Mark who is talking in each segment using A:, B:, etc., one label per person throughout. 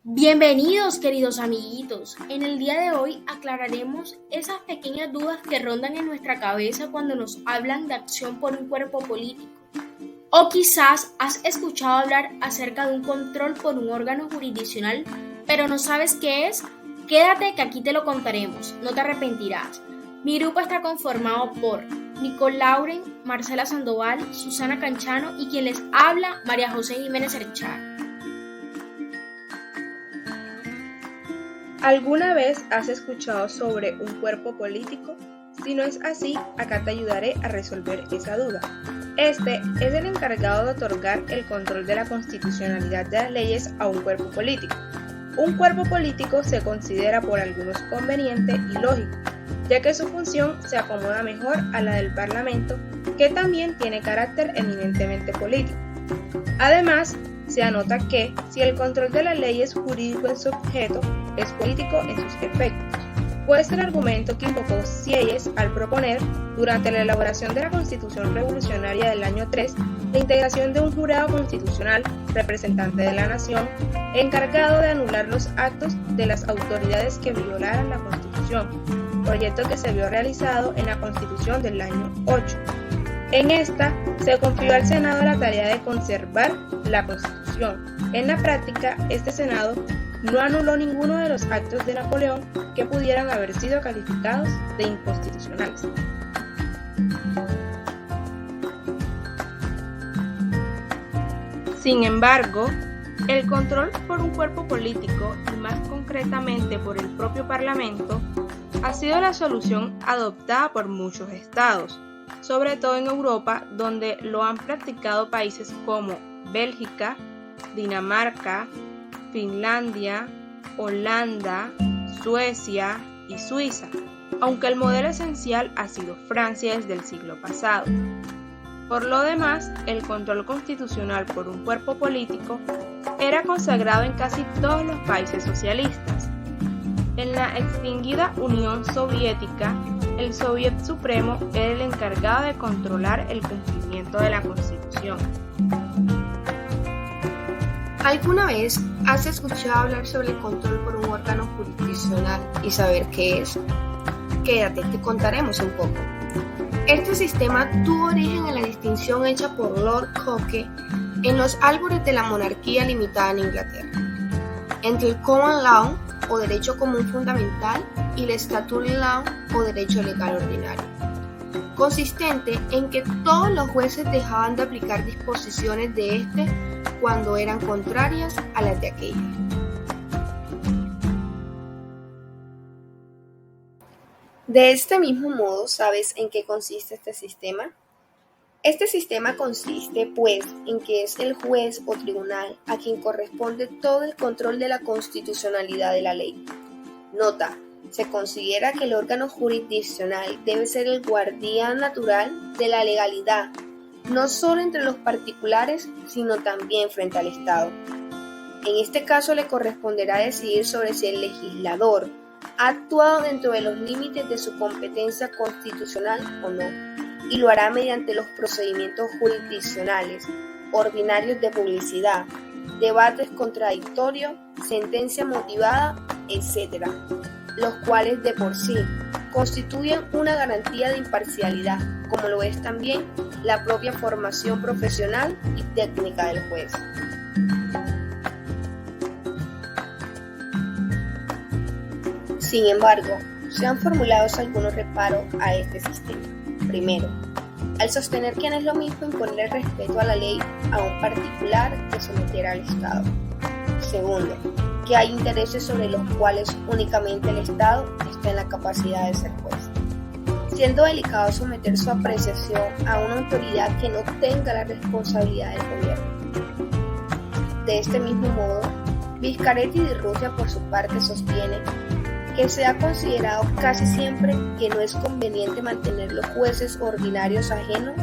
A: Bienvenidos, queridos amiguitos. En el día de hoy aclararemos esas pequeñas dudas que rondan en nuestra cabeza cuando nos hablan de acción por un cuerpo político. O quizás has escuchado hablar acerca de un control por un órgano jurisdiccional, pero no sabes qué es. Quédate que aquí te lo contaremos, no te arrepentirás. Mi grupo está conformado por Nicole Lauren, Marcela Sandoval, Susana Canchano y quien les habla, María José Jiménez Erchar.
B: ¿Alguna vez has escuchado sobre un cuerpo político? Si no es así, acá te ayudaré a resolver esa duda. Este es el encargado de otorgar el control de la constitucionalidad de las leyes a un cuerpo político. Un cuerpo político se considera por algunos conveniente y lógico, ya que su función se acomoda mejor a la del Parlamento, que también tiene carácter eminentemente político. Además, se anota que, si el control de la ley es jurídico en su objeto, es político en sus efectos. Fue el argumento que invocó Sieyès al proponer, durante la elaboración de la Constitución Revolucionaria del año 3, la integración de un jurado constitucional, representante de la nación, encargado de anular los actos de las autoridades que violaran la Constitución, proyecto que se vio realizado en la Constitución del año 8. En esta, se confió al Senado la tarea de conservar la Constitución. En la práctica, este Senado no anuló ninguno de los actos de Napoleón que pudieran haber sido calificados de inconstitucionales. Sin embargo, el control por un cuerpo político, y más concretamente por el propio Parlamento, ha sido la solución adoptada por muchos estados, sobre todo en Europa, donde lo han practicado países como Bélgica, Dinamarca, Finlandia, Holanda, Suecia y Suiza, aunque el modelo esencial ha sido Francia desde el siglo pasado. Por lo demás, el control constitucional por un cuerpo político era consagrado en casi todos los países socialistas. En la extinguida Unión Soviética, el Soviet Supremo era el encargado de controlar el cumplimiento de la Constitución.
C: ¿Alguna vez has escuchado hablar sobre el control por un órgano jurisdiccional y saber qué es? Quédate, te contaremos un poco. Este sistema tuvo origen en la distinción hecha por Lord Coke en los albores de la monarquía limitada en Inglaterra, entre el Common Law o derecho común fundamental y el Statute Law o derecho legal ordinario, consistente en que todos los jueces dejaban de aplicar disposiciones de este cuando eran contrarias a las de aquella. De este mismo modo, ¿sabes en qué consiste este sistema? Este sistema consiste, pues, en que es el juez o tribunal a quien corresponde todo el control de la constitucionalidad de la ley. Nota: se considera que el órgano jurisdiccional debe ser el guardián natural de la legalidad, no solo entre los particulares, sino también frente al Estado. En este caso le corresponderá decidir sobre si el legislador ha actuado dentro de los límites de su competencia constitucional o no, y lo hará mediante los procedimientos jurisdiccionales, ordinarios de publicidad, debates contradictorios, sentencia motivada, etc., los cuales de por sí constituyen una garantía de imparcialidad, como lo es también la propia formación profesional y técnica del juez. Sin embargo, se han formulado algunos reparos a este sistema. Primero, al sostener que no es lo mismo imponer el respeto a la ley a un particular que someter al Estado. Segundo, que hay intereses sobre los cuales únicamente el Estado está en la capacidad de ser juez, siendo delicado someter su apreciación a una autoridad que no tenga la responsabilidad del gobierno. De este mismo modo, Viscaretti de Rusia por su parte sostiene que se ha considerado casi siempre que no es conveniente mantener los jueces ordinarios ajenos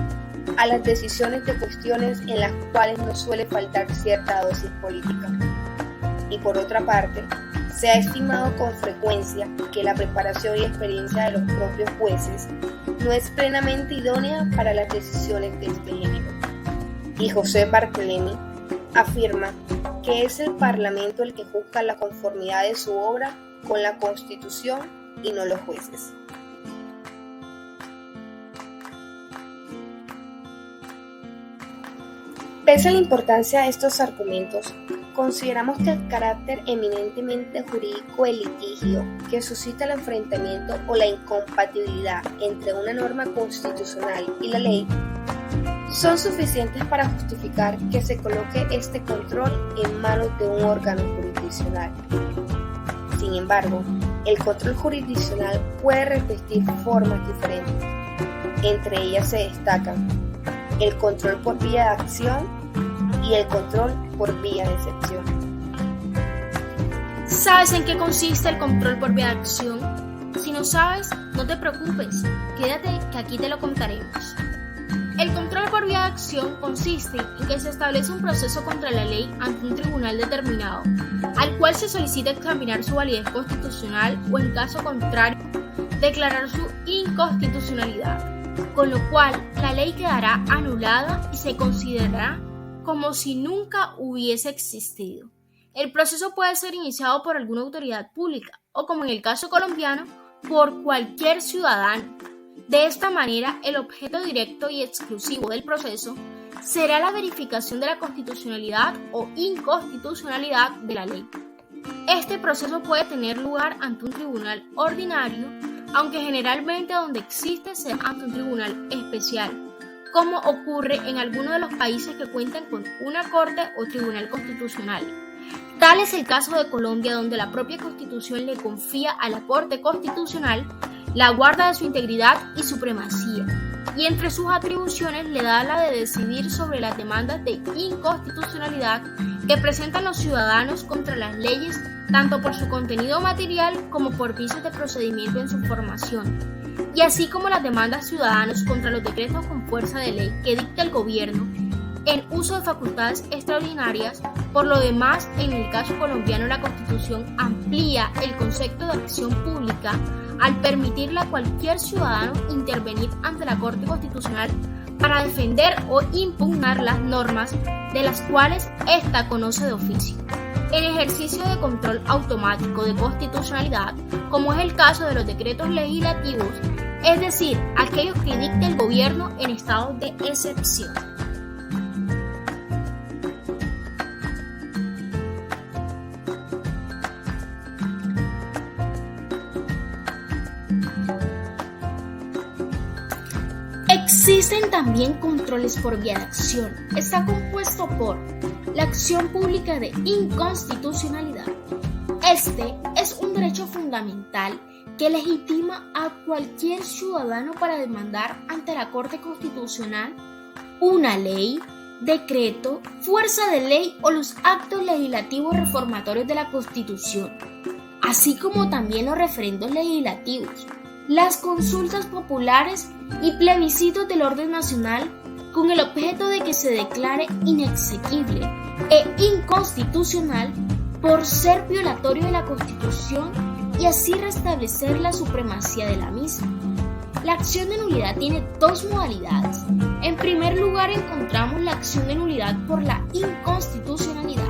C: a las decisiones de cuestiones en las cuales no suele faltar cierta dosis política. Y por otra parte, se ha estimado con frecuencia que la preparación y experiencia de los propios jueces no es plenamente idónea para las decisiones de este género. Y José Barthélemy afirma que que es el Parlamento el que juzga la conformidad de su obra con la Constitución y no los jueces. Pese a la importancia de estos argumentos, consideramos que el carácter eminentemente jurídico del litigio que suscita el enfrentamiento o la incompatibilidad entre una norma constitucional y la ley son suficientes para justificar que se coloque este control en manos de un órgano jurisdiccional. Sin embargo, el control jurisdiccional puede revestir formas diferentes. Entre ellas se destacan el control por vía de acción y el control por vía de excepción.
A: ¿Sabes en qué consiste el control por vía de acción? Si no sabes, no te preocupes, quédate que aquí te lo contaremos. El control por vía de acción consiste en que se establece un proceso contra la ley ante un tribunal determinado, al cual se solicita examinar su validez constitucional o, en caso contrario, declarar su inconstitucionalidad, con lo cual la ley quedará anulada y se considerará como si nunca hubiese existido. El proceso puede ser iniciado por alguna autoridad pública o, como en el caso colombiano, por cualquier ciudadano. De esta manera, el objeto directo y exclusivo del proceso será la verificación de la constitucionalidad o inconstitucionalidad de la ley. Este proceso puede tener lugar ante un tribunal ordinario, aunque generalmente donde existe será ante un tribunal especial, como ocurre en algunos de los países que cuentan con una corte o tribunal constitucional. Tal es el caso de Colombia, donde la propia Constitución le confía a la Corte Constitucional la guarda de su integridad y supremacía, y entre sus atribuciones le da la de decidir sobre las demandas de inconstitucionalidad que presentan los ciudadanos contra las leyes, tanto por su contenido material como por vicios de procedimiento en su formación, y así como las demandas ciudadanos contra los decretos con fuerza de ley que dicta el gobierno en uso de facultades extraordinarias. Por lo demás, en el caso colombiano, la Constitución amplía el concepto de acción pública al permitirle a cualquier ciudadano intervenir ante la Corte Constitucional para defender o impugnar las normas de las cuales ésta conoce de oficio, en ejercicio de control automático de constitucionalidad, como es el caso de los decretos legislativos, es decir, aquellos que dicte el gobierno en estado de excepción. Existen también controles por vía de acción. Está compuesto por la acción pública de inconstitucionalidad. Este es un derecho fundamental que legitima a cualquier ciudadano para demandar ante la Corte Constitucional una ley, decreto, fuerza de ley o los actos legislativos reformatorios de la Constitución, así como también los referendos legislativos, las consultas populares y plebiscitos del orden nacional, con el objeto de que se declare inexequible e inconstitucional por ser violatorio de la Constitución y así restablecer la supremacía de la misma. La acción de nulidad tiene dos modalidades. En primer lugar, encontramos la acción de nulidad por la inconstitucionalidad,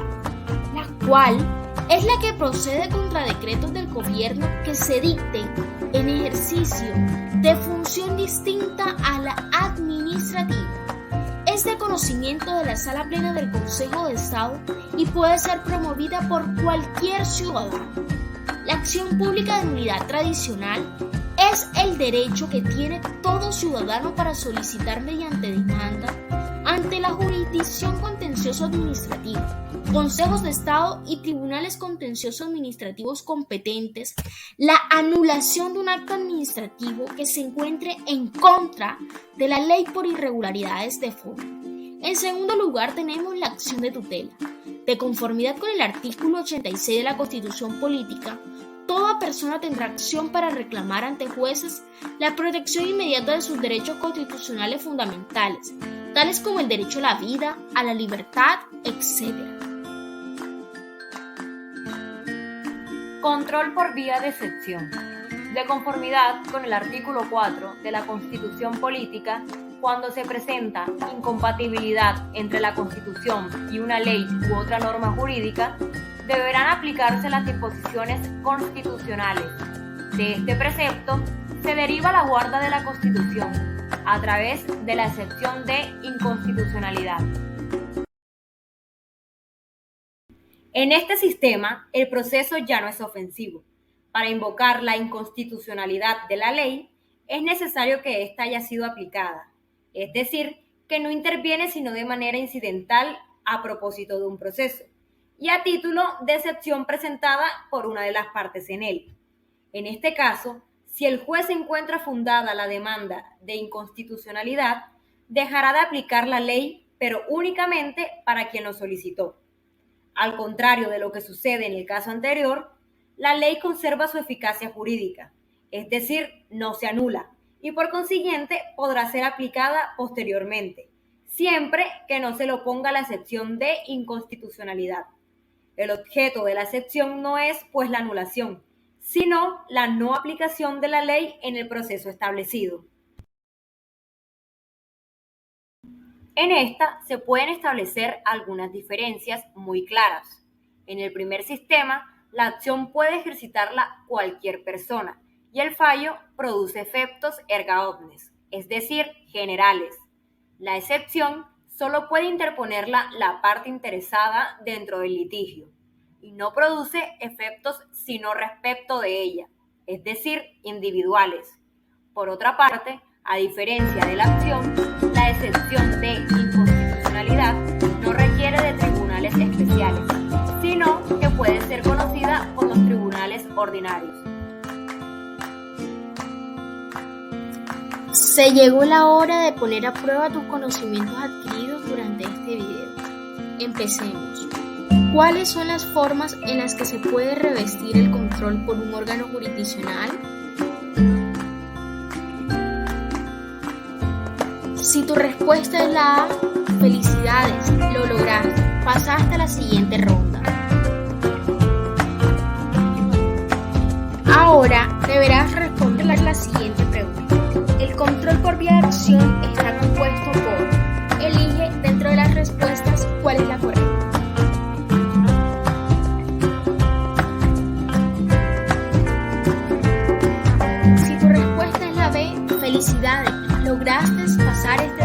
A: la cual es la que procede contra decretos del gobierno que se dicten en ejercicio de función distinta a la administrativa. Es de conocimiento de la Sala Plena del Consejo de Estado y puede ser promovida por cualquier ciudadano. La acción pública de nulidad tradicional es el derecho que tiene todo ciudadano para solicitar mediante demanda ante la jurisdicción contencioso administrativa, consejos de Estado y tribunales contenciosos administrativos competentes la anulación de un acto administrativo que se encuentre en contra de la ley por irregularidades de fondo. En segundo lugar, tenemos la acción de tutela. De conformidad con el artículo 86 de la Constitución Política, toda persona tendrá acción para reclamar ante jueces la protección inmediata de sus derechos constitucionales fundamentales, tales como el derecho a la vida, a la libertad, etc.
D: Control por vía de excepción. De conformidad con el artículo 4 de la Constitución Política, cuando se presenta incompatibilidad entre la Constitución y una ley u otra norma jurídica, deberán aplicarse las disposiciones constitucionales. De este precepto se deriva la guarda de la Constitución a través de la excepción de inconstitucionalidad. En este sistema, el proceso ya no es ofensivo. Para invocar la inconstitucionalidad de la ley, es necesario que ésta haya sido aplicada, es decir, que no interviene sino de manera incidental a propósito de un proceso, y a título de excepción presentada por una de las partes en él. En este caso, si el juez encuentra fundada la demanda de inconstitucionalidad, dejará de aplicar la ley, pero únicamente para quien lo solicitó. Al contrario de lo que sucede en el caso anterior, la ley conserva su eficacia jurídica, es decir, no se anula, y por consiguiente podrá ser aplicada posteriormente, siempre que no se le oponga la excepción de inconstitucionalidad. El objeto de la excepción no es, pues, la anulación, sino la no aplicación de la ley en el proceso establecido. En esta se pueden establecer algunas diferencias muy claras. En el primer sistema, la acción puede ejercitarla cualquier persona y el fallo produce efectos erga omnes, es decir, generales. La excepción solo puede interponerla la parte interesada dentro del litigio y no produce efectos sino respecto de ella, es decir, individuales. Por otra parte, a diferencia de la acción, la excepción de inconstitucionalidad no requiere de tribunales especiales, sino que puede ser conocida por los tribunales ordinarios.
A: Se llegó la hora de poner a prueba tus conocimientos adquiridos durante este video. Empecemos. ¿Cuáles son las formas en las que se puede revestir el control por un órgano jurisdiccional? Si tu respuesta es la A, felicidades, lo lograste, pasaste a la siguiente ronda. Ahora deberás responder la siguiente pregunta. El control por vía de acción está compuesto por: elige dentro de las respuestas cuál es la correcta. Si tu respuesta es la B, felicidades, lograste pasar este